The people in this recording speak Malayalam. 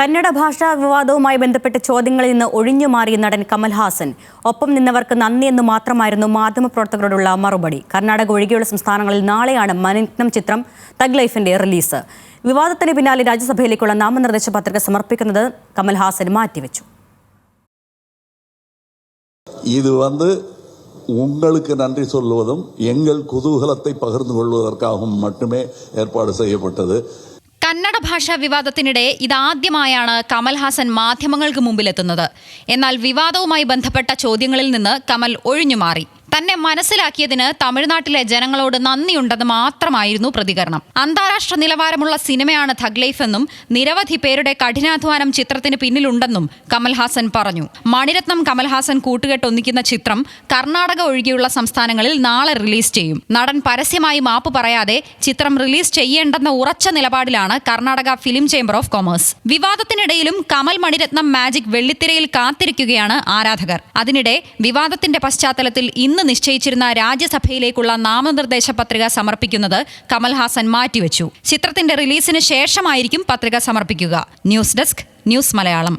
കന്നഡ ഭാഷാ വിവാദവുമായി ബന്ധപ്പെട്ട് ചോദ്യങ്ങളിൽ നിന്ന് ഒഴിഞ്ഞുമാറിയ നടൻ കമൽഹാസൻ ഒപ്പം നിന്നവർക്ക് നന്ദിയെന്നു മാത്രമായിരുന്നു മാധ്യമപ്രവർത്തകരോടുള്ള മറുപടി. കർണാടക ഒഴികെയുള്ള സംസ്ഥാനങ്ങളിൽ നാളെയാണ് മണിരത്നം ചിത്രം തഗ് ലൈഫിന്റെ റിലീസ്. വിവാദത്തിന് പിന്നാലെ രാജ്യസഭയിലേക്കുള്ള നാമനിർദ്ദേശ പത്രിക സമർപ്പിക്കുന്നത് കമൽഹാസൻ മാറ്റിവെച്ചു. இது உங்களுக்கு நன்றி சொல்வதும் எங்கள் குதூகலத்தை பகிர்ந்து கொள்வதற்காகவும் மட்டுமே ஏற்பாடு செய்யப்பட்டது. കന്നഡ ഭാഷാ വിവാദത്തിനിടെ ഇതാദ്യമായാണ് കമൽഹാസൻ മാധ്യമങ്ങൾക്ക് മുമ്പിലെത്തുന്നത്. എന്നാൽ വിവാദവുമായി ബന്ധപ്പെട്ട ചോദ്യങ്ങളിൽ നിന്ന് കമൽ ഒഴിഞ്ഞുമാറി. തന്നെ മനസ്സിലാക്കിയതിന് തമിഴ്നാട്ടിലെ ജനങ്ങളോട് നന്ദിയുണ്ടെന്ന് മാത്രമായിരുന്നു പ്രതികരണം. അന്താരാഷ്ട്ര നിലവാരമുള്ള സിനിമയാണ് തഗ് ലൈഫ് എന്നും നിരവധി പേരുടെ കഠിനാധ്വാനം ചിത്രത്തിന് പിന്നിലുണ്ടെന്നും കമൽഹാസൻ പറഞ്ഞു. മണിരത്നം കമൽഹാസൻ കൂട്ടുകെട്ടൊന്നിക്കുന്ന ചിത്രം കർണാടക ഒഴികെയുള്ള സംസ്ഥാനങ്ങളിൽ നാളെ റിലീസ് ചെയ്യും. നടൻ പരസ്യമായി മാപ്പ് പറയാതെ ചിത്രം റിലീസ് ചെയ്യേണ്ടെന്ന ഉറച്ച നിലപാടിലാണ് Karnataka film chamber of commerce. വിവാദത്തിനിടയിലും കമൽ മണിരത്നം മാജിക് വെള്ളിത്തിരയിൽ കാത്തിരിക്കുകയാണ് ആരാധകർ. അതിനിടെ വിവാദത്തിന്റെ പശ്ചാത്തലത്തിൽ ഇന്ന് നിശ്ചയിച്ചിരുന്ന രാജ്യസഭയിലേക്കുള്ള നാമനിർദ്ദേശ പത്രിക സമർപ്പിക്കുന്നത് കമൽഹാസൻ മാറ്റിവെച്ചു. ചിത്രത്തിന്റെ റിലീസിന് ശേഷമായിരിക്കും പത്രിക സമർപ്പിക്കുക. News desk, news Malayalam.